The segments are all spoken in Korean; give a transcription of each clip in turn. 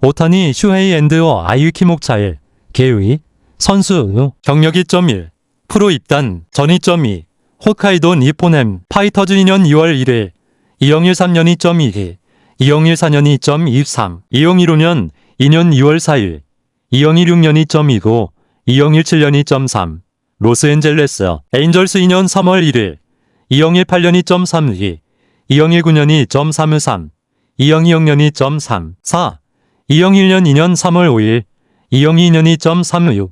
오타니 슈헤이 앤드어 아유키 목차일 개의 선수 경력 2.1 프로 입단 전 2.2 홋카이도 니포넴 파이터즈 2년 2월 1일 2013년 2.22 2014년 2.23 2015년 2년 2월 4일 2016년 2.29 2017년 2.3 로스앤젤레스 에인절스 2년 3월 1일 2018년 2.32 2019년 2.33 2020년 2.34 2001년 2년 3월 5일 2022년 2.36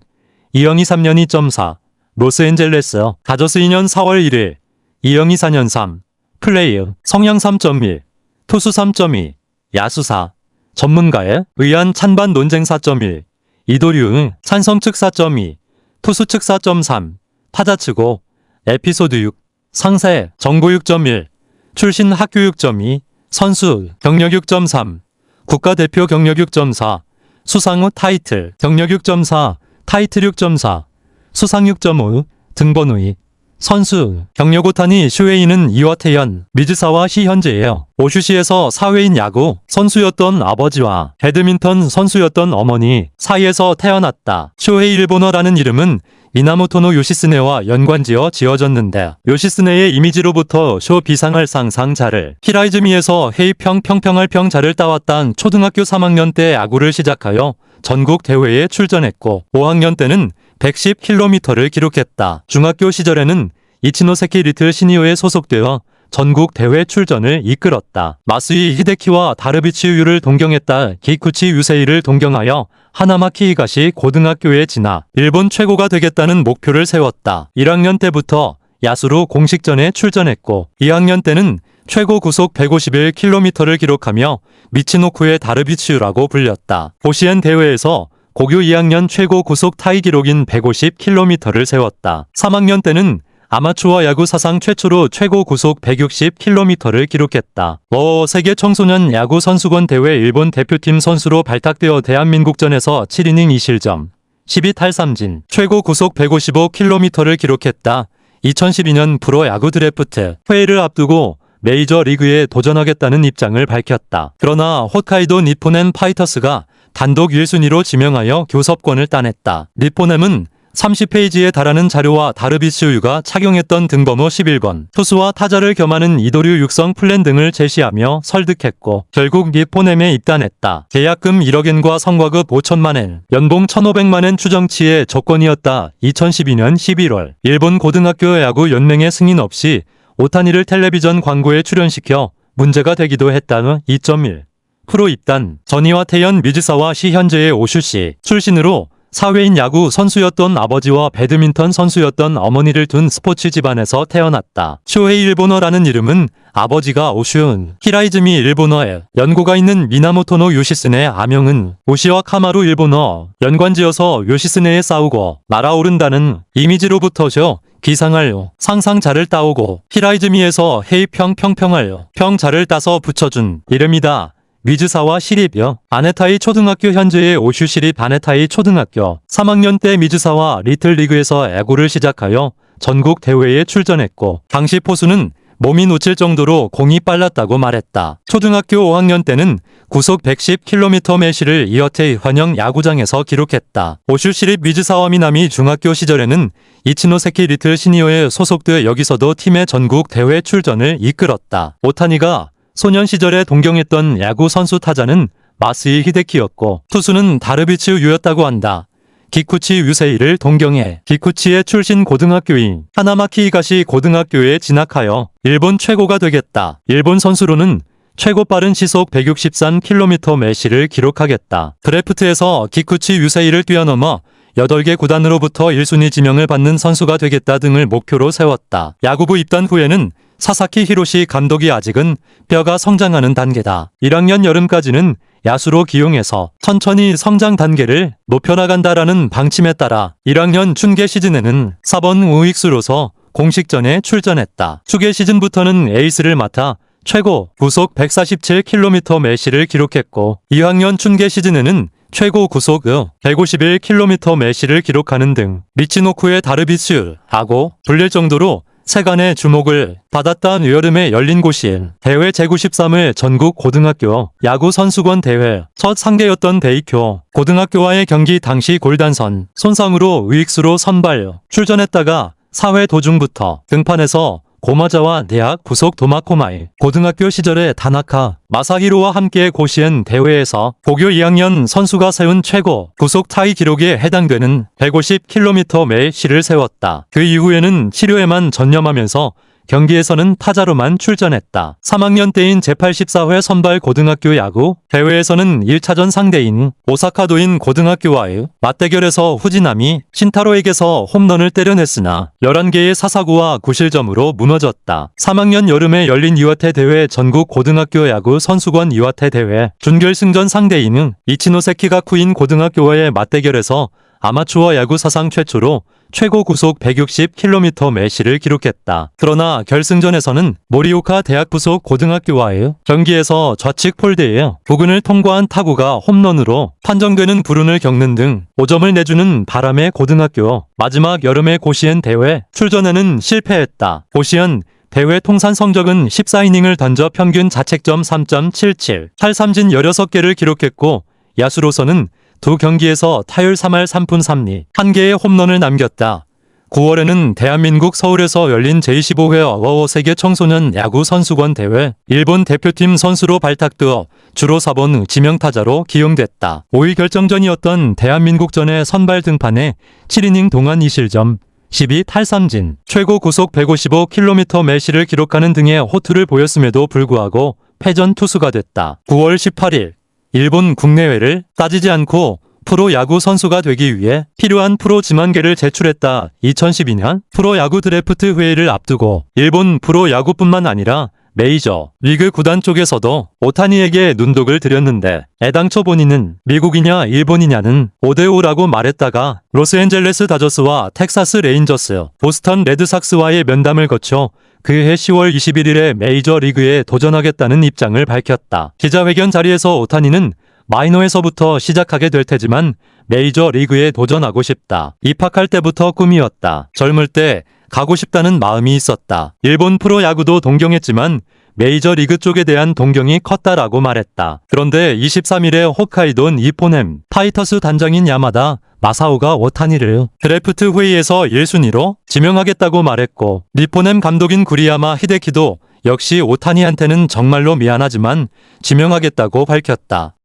2023년 2.4 로스앤젤레스 다저스 2년 4월 1일 2024년 3 플레이 성향 3.1 투수 3.2 야수 4 전문가에 의한 찬반 논쟁 4.1 이도류 찬성 측 4.2 투수 측 4.3 타자 측5 에피소드 6 상세 정보 6.1 출신 학교 6.2 선수 경력 6.3 국가대표 경력 6.4 수상 후 타이틀 경력 6.4 타이틀 6.4 수상 6.5 등번 후 선수 경력 오타니 슈헤이는 이와테현 미즈사와 시 현재예요. 오슈시에서 사회인 야구 선수였던 아버지와 배드민턴 선수였던 어머니 사이에서 태어났다. 슈헤이 일본어라는 이름은 미나모토노 요시스네와 연관지어 지어졌는데 요시스네의 이미지로부터 쇼 비상할 상상자를 히라이즈미에서 헤이평 평평할 평자를 따왔던 초등학교 3학년 때 야구를 시작하여 전국 대회에 출전했고 5학년 때는 110km를 기록했다. 중학교 시절에는 이치노세키 리틀 시니어에 소속되어 전국 대회 출전을 이끌었다. 마스이 히데키와 다르비치 우유를 동경했다. 기쿠치 유세이를 동경하여 하나마키 히가시 고등학교에 진학, 일본 최고가 되겠다는 목표를 세웠다. 1학년 때부터 야수로 공식전에 출전했고 2학년 때는 최고 구속 151km를 기록하며 미치노쿠의 다르비치유라고 불렸다. 고시엔 대회에서 고교 2학년 최고 구속 타이 기록인 150km를 세웠다. 3학년 때는 아마추어 야구 사상 최초로 최고 구속 160km를 기록했다. 세계 청소년 야구 선수권 대회 일본 대표팀 선수로 발탁되어 대한민국전에서 7이닝 2실점, 12탈삼진, 최고 구속 155km를 기록했다. 2012년 프로야구 드래프트 회의를 앞두고 메이저리그에 도전하겠다는 입장을 밝혔다. 그러나 홋카이도 니포넴 파이터스가 단독 1순위로 지명하여 교섭권을 따냈다. 니포넴은 30페이지에 달하는 자료와 다르비치우유가 착용했던 등번호 11번, 투수와 타자를 겸하는 이도류 육성 플랜 등을 제시하며 설득했고 결국 니포넴에 입단했다. 계약금 1억엔과 성과급 5천만엔, 연봉 1,500만엔 추정치의 조건이었다. 2012년 11월 일본 고등학교 야구 연맹의 승인 없이 오타니를 텔레비전 광고에 출연시켜 문제가 되기도 했다. 2.1 프로 입단 전이와 태연 미즈사와 시 현재의 오슈시 출신으로 사회인 야구 선수였던 아버지와 배드민턴 선수였던 어머니를 둔 스포츠 집안에서 태어났다. 슈헤이 일본어라는 이름은 아버지가 오슈은, 히라이즈미 일본어에 연고가 있는 미나모토노 요시스네 아명은 오시와 카마루 일본어 연관지어서 요시스네에 싸우고 날아오른다는 이미지로부터죠. 기상하여 상상자를 따오고 히라이즈미에서 헤이평 평평하여 평자를 따서 붙여준 이름이다. 미즈사와 시립여 아네타이 초등학교 현재의 오슈 시립 아네타이 초등학교 3학년 때 미즈사와 리틀리그에서 야구를 시작하여 전국 대회에 출전했고 당시 포수는 몸이 놓칠 정도로 공이 빨랐다고 말했다. 초등학교 5학년 때는 구속 110km 매시를 이어테이 환영 야구장에서 기록했다. 오슈 시립 미즈사와 미나미 중학교 시절에는 이치노세키 리틀 시니어에 소속돼 여기서도 팀의 전국 대회 출전을 이끌었다. 오타니가 소년 시절에 동경했던 야구 선수 타자는 마스이 히데키였고 투수는 다르비치유였다고 한다. 기쿠치 유세이를 동경해 기쿠치의 출신 고등학교인 하나마키 히가시 고등학교에 진학하여 일본 최고가 되겠다. 일본 선수로는 최고 빠른 시속 163km 매시를 기록하겠다. 드래프트에서 기쿠치 유세이를 뛰어넘어 8개 구단으로부터 1순위 지명을 받는 선수가 되겠다 등을 목표로 세웠다. 야구부 입단 후에는 사사키 히로시 감독이 아직은 뼈가 성장하는 단계다. 1학년 여름까지는 야수로 기용해서 천천히 성장 단계를 높여나간다라는 방침에 따라 1학년 춘계 시즌에는 4번 우익수로서 공식전에 출전했다. 추계 시즌부터는 에이스를 맡아 최고 구속 147km 매시를 기록했고 2학년 춘계 시즌에는 최고 구속 151km 매시를 기록하는 등 미치노쿠의 다르비치유하고 불릴 정도로 세간의 주목을 받았던 여름에 열린 곳이 대회 제93회 전국 고등학교 야구 선수권 대회 첫 상대였던 대익교 고등학교와의 경기 당시 골단선 손상으로 의익수로 선발 출전했다가 4회 도중부터 등판해서 고마자와 대학 부속 도마코마이 고등학교 시절의 다나카 마사히로와 함께 고시엔 대회에서 고교 2학년 선수가 세운 최고 구속 타이 기록에 해당되는 150km 매 시를 세웠다. 그 이후에는 치료에만 전념하면서 경기에서는 타자로만 출전했다. 3학년 때인 제84회 선발 고등학교 야구 대회에서는 1차전 상대인 오사카도인 고등학교와의 맞대결에서 후지남이 신타로에게서 홈런을 때려냈으나 11개의 사사구와 구실점으로 무너졌다. 3학년 여름에 열린 이와테 대회 전국 고등학교 야구 선수권 이와테 대회 준결승전 상대인 이치노세키 가쿠인 고등학교와의 맞대결에서 아마추어 야구 사상 최초로 최고 구속 160km 매 시를 기록했다. 그러나 결승전에서는 모리오카 대학 부속 고등학교와의 경기에서 좌측 폴대에 부근을 통과한 타구가 홈런으로 판정되는 불운을 겪는 등 5점을 내주는 바람의 고등학교 마지막 여름의 고시엔 대회 출전에는 실패했다. 고시엔 대회 통산 성적은 14이닝을 던져 평균 자책점 3.77, 탈삼진 16개를 기록했고 야수로서는 두 경기에서 타율 3할 3푼 3리, 1개의 홈런을 남겼다. 9월에는 대한민국 서울에서 열린 제25회 어워워 세계 청소년 야구 선수권 대회 일본 대표팀 선수로 발탁되어 주로 4번 지명타자로 기용됐다. 5위 결정전이었던 대한민국전의 선발 등판에 7이닝 동안 2실점, 12탈삼진, 최고 구속 155km 매 시를 기록하는 등의 호투를 보였음에도 불구하고 패전 투수가 됐다. 9월 18일 일본 국내외를 따지지 않고 프로야구 선수가 되기 위해 필요한 프로 지망계를 제출했다. 2012년 프로야구 드래프트 회의를 앞두고 일본 프로야구뿐만 아니라 메이저 리그 구단 쪽에서도 오타니에게 눈독을 들였는데 애당초 본인은 미국이냐 일본이냐는 5대5라고 말했다가 로스앤젤레스 다저스와 텍사스 레인저스, 보스턴 레드삭스와의 면담을 거쳐 그해 10월 21일에 메이저 리그에 도전하겠다는 입장을 밝혔다. 기자회견 자리에서 오타니는 마이너에서부터 시작하게 될 테지만 메이저 리그에 도전하고 싶다. 입학할 때부터 꿈이었다. 젊을 때 가고 싶다는 마음이 있었다. 일본 프로야구도 동경했지만 메이저 리그 쪽에 대한 동경이 컸다라고 말했다. 그런데 23일에 홋카이도 니포넴 파이터스 단장인 야마다 마사오가 오타니를 드래프트 회의에서 1순위로 지명하겠다고 말했고 니포넴 감독인 구리야마 히데키도 역시 오타니한테는 정말로 미안하지만 지명하겠다고 밝혔다.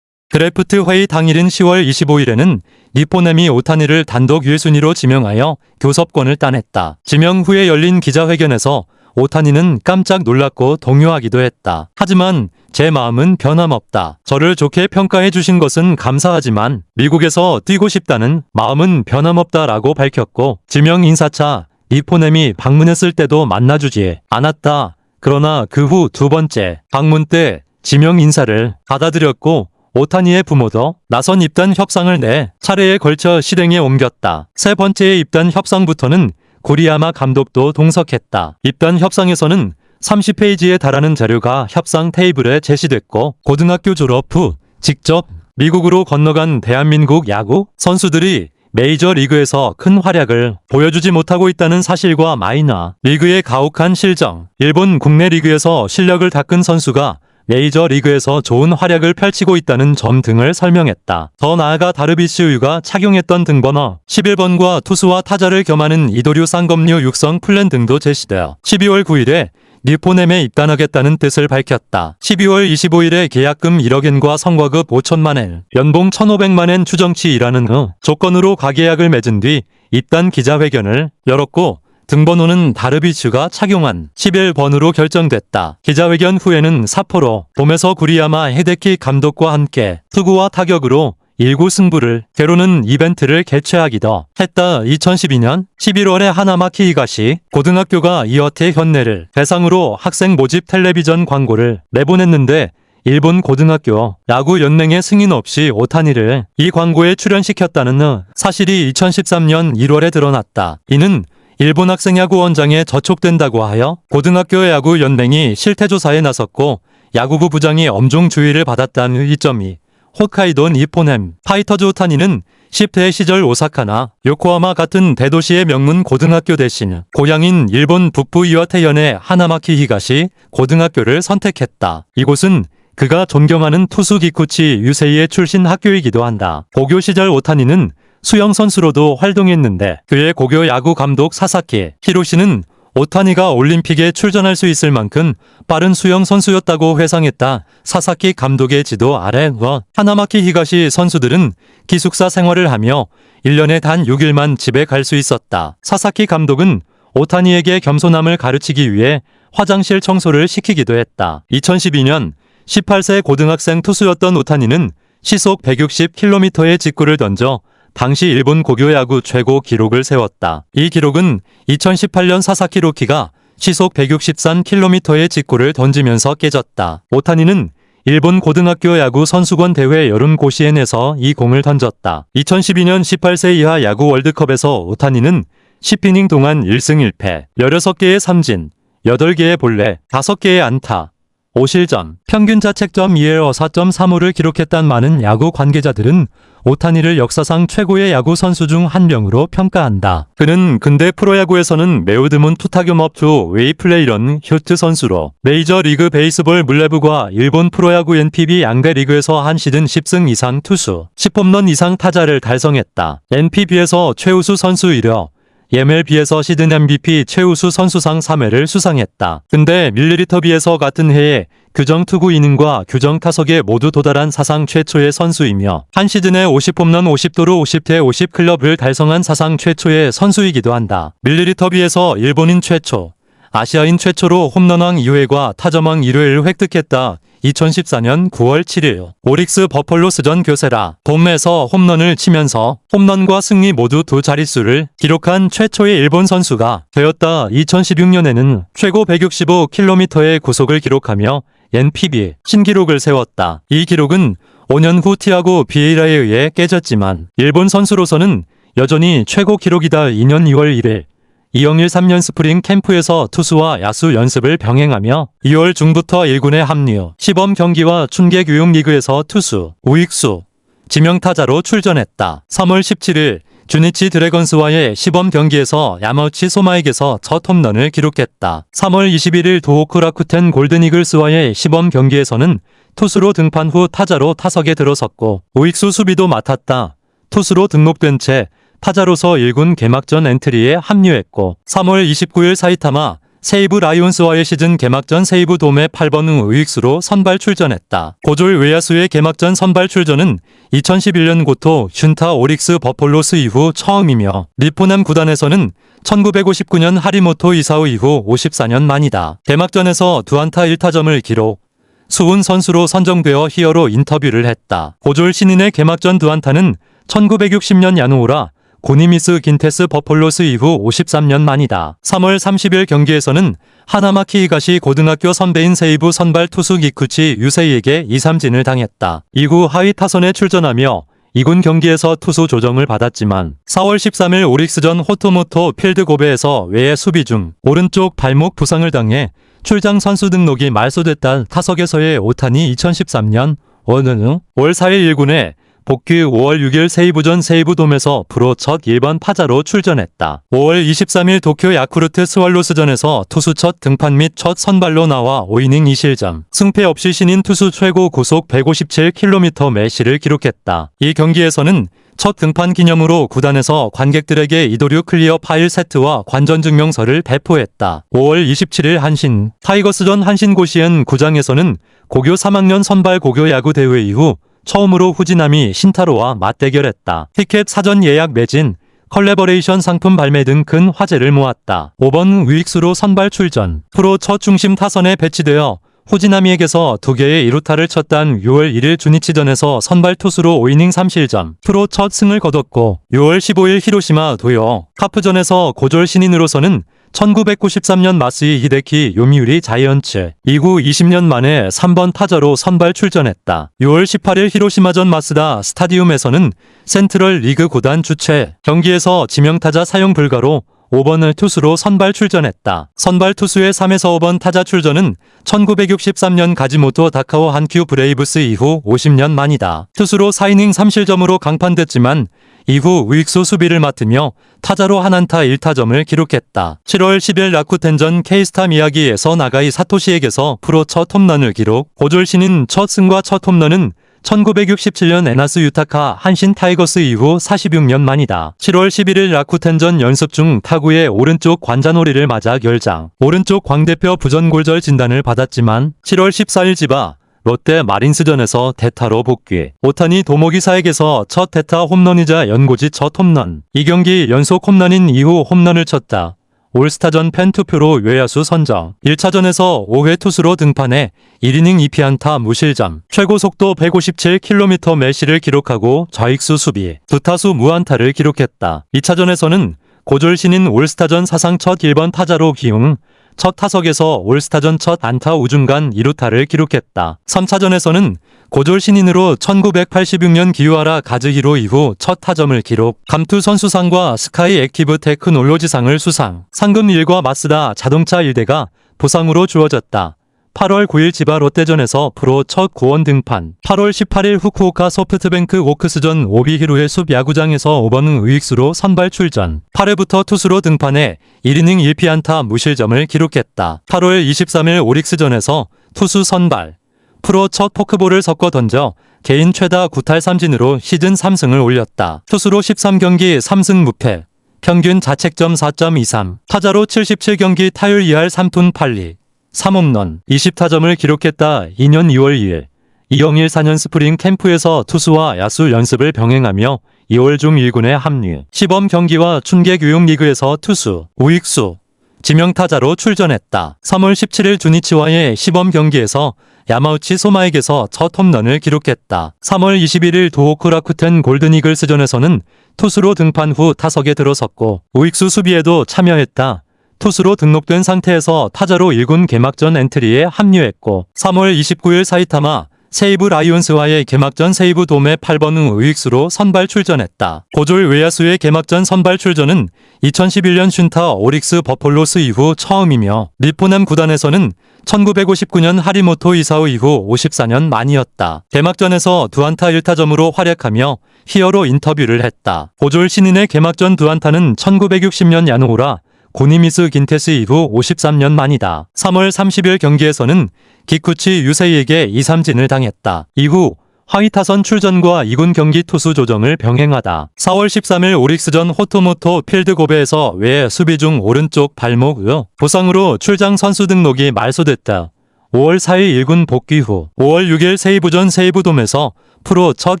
드래프트 회의 당일인 10월 25일에는 니포넴이 오타니를 단독 1순위로 지명하여 교섭권을 따냈다. 지명 후에 열린 기자회견에서 오타니는 깜짝 놀랐고 동요하기도 했다. 하지만 제 마음은 변함없다. 저를 좋게 평가해 주신 것은 감사하지만 미국에서 뛰고 싶다는 마음은 변함없다라고 밝혔고 지명 인사차 니포넴이 방문했을 때도 만나주지 않았다. 그러나 그 후 두 번째 방문 때 지명 인사를 받아들였고 오타니의 부모도 나선 입단 협상을 내 차례에 걸쳐 실행에 옮겼다. 세 번째의 입단 협상부터는 구리야마 감독도 동석했다. 입단 협상에서는 30페이지에 달하는 자료가 협상 테이블에 제시됐고 고등학교 졸업 후 직접 미국으로 건너간 대한민국 야구 선수들이 메이저 리그에서 큰 활약을 보여주지 못하고 있다는 사실과 마이너 리그의 가혹한 실정, 일본 국내 리그에서 실력을 닦은 선수가 메이저 리그에서 좋은 활약을 펼치고 있다는 점 등을 설명했다. 더 나아가 다르비슈유가 착용했던 등번호 11번과 투수와 타자를 겸하는 이도류 쌍검류 육성 플랜 등도 제시되어 12월 9일에 니포넴에 입단하겠다는 뜻을 밝혔다. 12월 25일에 계약금 1억엔과 성과급 5천만엔, 연봉 1,500만엔 추정치이라는 조건으로 가계약을 맺은 뒤 입단 기자회견을 열었고 등번호는 다르비슈가 착용한 11번으로 결정됐다. 기자회견 후에는 사포로 봄에서 구리야마 히데키 감독과 함께 투구와 타격으로 1구 승부를 겨루는 이벤트를 개최하기도 했다. 2012년 11월에 하나마키 히가시 고등학교가 이와테 현내를 대상으로 학생 모집 텔레비전 광고를 내보냈는데 일본 고등학교 야구 연맹의 승인 없이 오타니를 이 광고에 출연시켰다는 사실이 2013년 1월에 드러났다. 이는 일본 학생야구 원장에 저촉된다고 하여 고등학교 야구 연맹이 실태조사에 나섰고 야구부 부장이 엄중 주의를 받았다는 이 점이 홋카이도 니포넴 파이터즈 오타니는 10대 시절 오사카나 요코하마 같은 대도시의 명문 고등학교 대신 고향인 일본 북부 이와테현의 하나마키 히가시 고등학교를 선택했다. 이곳은 그가 존경하는 투수 기쿠치 유세이의 출신 학교이기도 한다. 고교 시절 오타니는 수영 선수로도 활동했는데 그의 고교 야구 감독 사사키 히로시는 오타니가 올림픽에 출전할 수 있을 만큼 빠른 수영 선수였다고 회상했다. 사사키 감독의 지도 아래 하나마키 히가시 선수들은 기숙사 생활을 하며 1년에 단 6일만 집에 갈 수 있었다. 사사키 감독은 오타니에게 겸손함을 가르치기 위해 화장실 청소를 시키기도 했다. 2012년 18세 고등학생 투수였던 오타니는 시속 160km의 직구를 던져 당시 일본 고교 야구 최고 기록을 세웠다. 이 기록은 2018년 사사키 로키가 시속 163km의 직구를 던지면서 깨졌다. 오타니는 일본 고등학교 야구 선수권 대회 여름 고시엔에서 이 공을 던졌다. 2012년 18세 이하 야구 월드컵에서 오타니는 10이닝 동안 1승 1패, 16개의 삼진, 8개의 볼넷, 5개의 안타, 5실점, 평균 자책점 2에러 4.35를 기록했단 많은 야구 관계자들은 오타니를 역사상 최고의 야구 선수 중 한 명으로 평가한다. 그는 근대 프로야구에서는 매우 드문 투타겸업투 웨이플레이런 휴트 선수로 메이저리그 베이스볼 물레부과 일본 프로야구 NPB 양대 리그에서 한 시즌 10승 이상 투수, 10홈런 이상 타자를 달성했다. NPB에서 최우수 선수 1위, MLB에서 시즌 MVP 최우수 선수상 3회를 수상했다. 근데 밀리리터비에서 같은 해에 규정 투구 이닝과 규정 타석에 모두 도달한 사상 최초의 선수이며 한 시즌에 50홈런 50도루 50대 50클럽을 달성한 사상 최초의 선수이기도 한다. 밀리리터비에서 일본인 최초, 아시아인 최초로 홈런왕 2회과 타점왕 1회를 획득했다. 2014년 9월 7일 오릭스 버펄로스전 교세라 돔에서 홈런을 치면서 홈런과 승리 모두 두 자릿수를 기록한 최초의 일본 선수가 되었다. 2016년에는 최고 165km의 구속을 기록하며 NPB 신기록을 세웠다. 이 기록은 5년 후 티아고 비에이라에 의해 깨졌지만 일본 선수로서는 여전히 최고 기록이다. 2년 2월 1일 이영일 3년 스프링 캠프에서 투수와 야수 연습을 병행하며 2월 중부터 1군에 합류, 시범 경기와 춘계 교육 리그에서 투수, 우익수, 지명타자로 출전했다. 3월 17일 주니치 드래건스와의 시범 경기에서 야마우치 소마에게서 첫 홈런을 기록했다. 3월 21일 도호쿠 라쿠텐 골든이글스와의 시범 경기에서는 투수로 등판 후 타자로 타석에 들어섰고 우익수 수비도 맡았다. 투수로 등록된 채 타자로서 1군 개막전 엔트리에 합류했고 3월 29일 사이타마 세이브 라이온스와의 시즌 개막전 세이브 돔의 8번 우익수로 선발 출전했다. 고졸 외야수의 개막전 선발 출전은 2011년 고토 슌타 오릭스 버폴로스 이후 처음이며 니포넴 구단에서는 1959년 하리모토 이사우 이후 54년 만이다. 개막전에서 2안타 1타점을 기록, 수훈 선수로 선정되어 히어로 인터뷰를 했다. 고졸 신인의 개막전 2안타는 1960년 야누오라 고니미스 긴테스 버폴로스 이후 53년 만이다. 3월 30일 경기에서는 하나마키 히가시 고등학교 선배인 세이브 선발 투수 기쿠치 유세이에게 2삼진을 당했다. 이후 하위 타선에 출전하며 2군 경기에서 투수 조정을 받았지만 4월 13일 오릭스전 호토모토 필드 고베에서 외야 수비 중 오른쪽 발목 부상을 당해 출장 선수 등록이 말소됐다. 타석에서의 오타니 2013년 올 4일 1군에 복귀 5월 6일 세이브전 세이브돔에서 프로 첫 1번 타자로 출전했다. 5월 23일 도쿄 야쿠르트 스왈로스전에서 투수 첫 등판 및 첫 선발로 나와 5이닝 2실점, 승패 없이 신인 투수 최고 구속 157km 매시를 기록했다. 이 경기에서는 첫 등판 기념으로 구단에서 관객들에게 이도류 클리어 파일 세트와 관전 증명서를 배포했다. 5월 27일 한신 타이거스전 한신고시엔 구장에서는 고교 3학년 선발 고교 야구 대회 이후 처음으로 후지남이 신타로와 맞대결했다. 티켓 사전 예약 매진, 컬래버레이션 상품 발매 등 큰 화제를 모았다. 5번 우익수로 선발 출전, 프로 첫 중심 타선에 배치되어 후지나미에게서 2개의 1루타를 쳤단 6월 1일 주니치전에서 선발 투수로 5이닝 3실점, 프로 첫 승을 거뒀고 6월 15일 히로시마 도요 카프전에서 고졸 신인으로서는 1993년 마스이 히데키 요미우리 자이언츠 이후 20년 만에 3번 타자로 선발 출전했다. 6월 18일 히로시마전 마쓰다 스타디움에서는 센트럴 리그 구단 주최 경기에서 지명타자 사용 불가로 5번을 투수로 선발 출전했다. 선발 투수의 3에서 5번 타자 출전은 1963년 가지모토 다카오 한큐 브레이브스 이후 50년 만이다. 투수로 4이닝 3실점으로 강판됐지만 이후 우익수 수비를 맡으며 타자로 한안타 1타점을 기록했다. 7월 10일 라쿠텐전 K스타 미야기에서 나가이 사토시에게서 프로 첫 홈런을 기록. 고졸 신인 첫 승과 첫 홈런은 1967년 에나스 유타카 한신 타이거스 이후 46년 만이다. 7월 11일 라쿠텐전 연습 중 타구의 오른쪽 관자놀이를 맞아 결장. 오른쪽 광대뼈 부전골절 진단을 받았지만 7월 14일 지바 롯데 마린스전에서 대타로 복귀. 오타니 도모기사에게서 첫 대타 홈런이자 연고지 첫 홈런. 이 경기 연속 홈런인 이후 홈런을 쳤다. 올스타전 팬투표로 외야수 선정. 1차전에서 5회 투수로 등판해 1이닝 2피안타 무실점. 최고 속도 157km 매시를 기록하고 좌익수 수비. 두 타수 무안타를 기록했다. 2차전에서는 고졸 신인 올스타전 사상 첫 1번 타자로 기용. 첫 타석에서 올스타전 첫 안타 우중간 2루타를 기록했다. 3차전에서는 고졸 신인으로 1986년 기유하라 가즈히로 이후 첫 타점을 기록. 감투 선수상과 스카이 액티브 테크놀로지상을 수상. 상금 1과 마쓰다 자동차 1대가 보상으로 주어졌다. 8월 9일 지바 롯데전에서 프로 첫 구원 등판. 8월 18일 후쿠오카 소프트뱅크 오크스전 오비히로의 숲 야구장에서 5번 우익수로 선발 출전. 8회부터 투수로 등판해 1이닝 1피안타 무실점을 기록했다. 8월 23일 오릭스전에서 투수 선발. 프로 첫 포크볼을 섞어 던져 개인 최다 9탈 3진으로 시즌 3승을 올렸다. 투수로 13경기 3승 무패. 평균 자책점 4.23. 타자로 77경기 타율 2할 3푼 8리. 3홈런 20타점을 기록했다. 2년 2월 2일 이영일 4년 스프링 캠프에서 투수와 야수 연습을 병행하며 2월 중 1군에 합류. 시범 경기와 춘계교육리그에서 투수, 우익수, 지명타자로 출전했다. 3월 17일 주니치와의 시범 경기에서 야마우치 소마에게서 첫 홈런을 기록했다. 3월 21일 도호쿠 라쿠텐 골든이글스전에서는 투수로 등판 후 타석에 들어섰고 우익수 수비에도 참여했다. 투수로 등록된 상태에서 타자로 1군 개막전 엔트리에 합류했고 3월 29일 사이타마 세이브 라이온스와의 개막전 세이브 돔의 8번 우익수로 선발 출전했다. 고졸 외야수의 개막전 선발 출전은 2011년 슌타 오릭스 버폴로스 이후 처음이며 리포남 구단에서는 1959년 하리모토 이사오 이후 54년 만이었다. 개막전에서 두안타 1타점으로 활약하며 히어로 인터뷰를 했다. 고졸 신인의 개막전 두안타는 1960년 야노우라 고니미스 긴테스 이후 53년 만이다. 3월 30일 경기에서는 기쿠치 유세이에게 2-3진을 당했다. 이후 하이타선 출전과 2군 경기 투수 조정을 병행하다. 4월 13일 오릭스전 호토모토 필드고베에서 외 수비 중 오른쪽 발목 부상으로 출장 선수 등록이 말소됐다. 5월 4일 1군 복귀 후 5월 6일 세이브전 세이브돔에서 프로 첫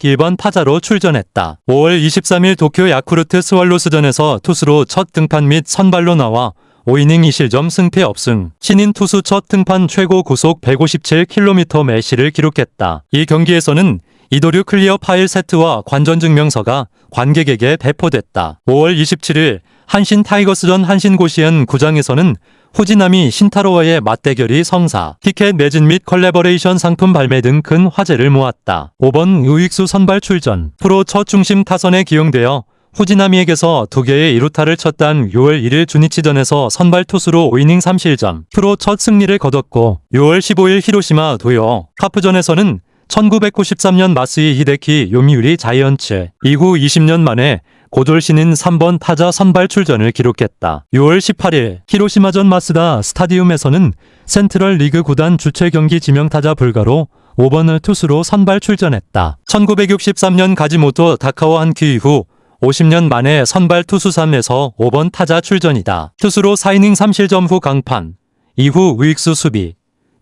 1번 타자로 출전했다. 5월 23일 도쿄 야쿠르트 스왈로스전에서 투수로 첫 등판 및 선발로 나와 5이닝 2실점 승패 없음. 신인 투수 첫 등판 최고 구속 157km 매시를 기록했다. 이 경기에서는 이도류 클리어 파일 세트와 관전 증명서가 관객에게 배포됐다. 5월 27일 한신 타이거스전 한신고시현 구장에서는 후지나미 신타로와의 맞대결이 성사, 티켓 매진 및 컬래버레이션 상품 발매 등 큰 화제를 모았다. 5번 우익수 선발 출전. 프로 첫 중심 타선에 기용되어 후지나미에게서 2개의 2루타를 쳤단 6월 1일 주니치전에서 선발 투수로 5이닝 3실점, 프로 첫 승리를 거뒀고 6월 15일 히로시마 도요 카프전에서는 1993년 마스이 히데키 요미우리 자이언츠 이후 20년 만에 고졸 신인 3번 타자 선발 출전을 기록했다. 6월 18일 히로시마전 마쓰다 스타디움에서는 센트럴 리그 구단 주최 경기 지명타자 불가로 5번을 투수로 선발 출전했다. 1963년 가지모토 다카오 한큐 이후 50년 만에 선발 투수 3에서 5번 타자 출전이다. 투수로 4이닝 3실점 후 강판, 이후 우익수 수비,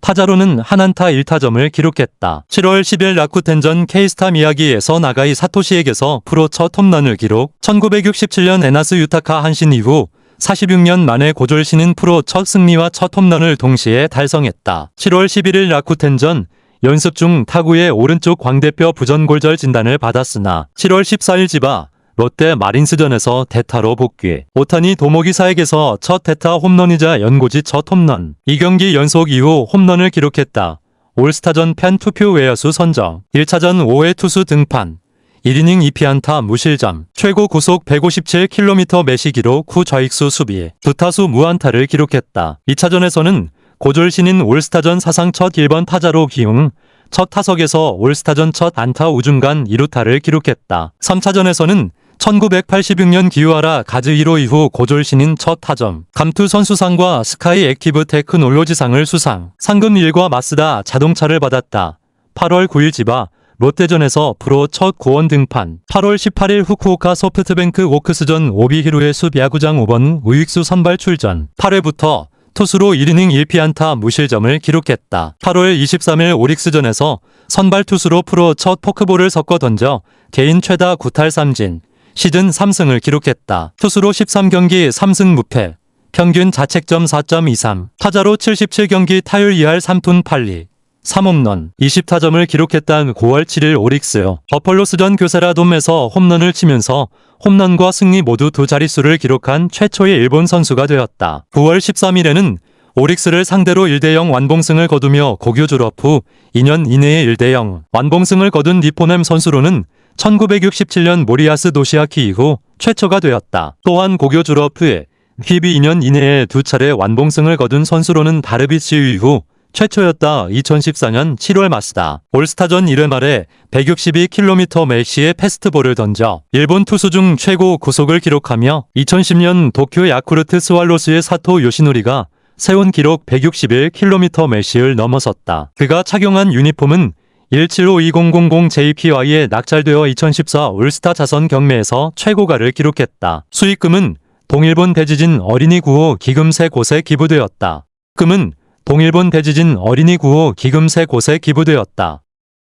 타자로는 한안타 1타점을 기록했다. 7월 10일 라쿠텐전 K스타 미야기에서 나가이 사토시에게서 프로 첫 홈런을 기록. 1967년 에나스 유타카 한신 이후 46년 만에 고졸 신인 프로 첫 승리와 첫 홈런을 동시에 달성했다. 7월 11일 라쿠텐전 연습 중 타구의 오른쪽 광대뼈 부전골절 진단을 받았으나 7월 14일 지바 롯데 마린스전에서 대타로 복귀. 오타니 도모기사에게서 첫 대타 홈런이자 연고지 첫 홈런. 2경기 연속 이후 홈런을 기록했다. 올스타전 팬 투표 외야수 선정. 1차전 5회 투수 등판. 1이닝 2피안타 무실점, 최고 구속 157km 매시기로 후 좌익수 수비, 두 타수 무안타를 기록했다. 2차전에서는 고졸 신인 올스타전 사상 첫 1번 타자로 기용, 첫 타석에서 올스타전 첫 안타 우중간 2루타를 기록했다. 3차전에서는 1986년 기우하라 가즈 1호 이후 고졸 신인 첫 타점, 감투 선수상과 스카이 액티브 테크놀로지상을 수상, 상금 1과 마쓰다 자동차를 받았다. 8월 9일 지바 롯데전에서 프로 첫 구원 등판, 8월 18일 후쿠오카 소프트뱅크 오크스전 오비히로의 숲 야구장 5번 우익수 선발 출전, 8회부터 투수로 1이닝 1피안타 무실점을 기록했다. 8월 23일 오릭스전에서 선발 투수로 프로 첫 포크볼을 섞어 던져 개인 최다 9탈 3진, 시즌 3승을 기록했다. 투수로 13경기 3승 무패, 평균 자책점 4.23, 타자로 77경기 타율 2할 3푼 8리, 3홈런, 20타점을 기록했던 9월 7일 오릭스 버펄로스전 교세라돔에서 홈런을 치면서 홈런과 승리 모두 두 자릿수를 기록한 최초의 일본 선수가 되었다. 9월 13일에는 오릭스를 상대로 1대0 완봉승을 거두며 고교 졸업 후 2년 이내에 1대0 완봉승을 거둔 니포넴 선수로는 1967년 모리야스 도시아키 이후 최초가 되었다. 또한 고교 졸업 후에 PB 2년 이내에 두 차례 완봉승을 거둔 선수로는 다르비치 이후 최초였다. 2014년 7월 마쓰다 올스타전 1회 말에 162km 매시의 패스트볼을 던져 일본 투수 중 최고 구속을 기록하며 2010년 도쿄 야쿠르트 스왈로스의 사토 요시노리가 세운 기록 161km 매시를 넘어섰다. 그가 착용한 유니폼은 17520000JPY에 낙찰되어 2014 올스타 자선 경매에서 최고가를 기록했다. 수익금은 동일본 대지진 어린이 구호 기금 3곳에 기부되었다. 금은 동일본 대지진 어린이 구호 기금 3곳에 기부되었다.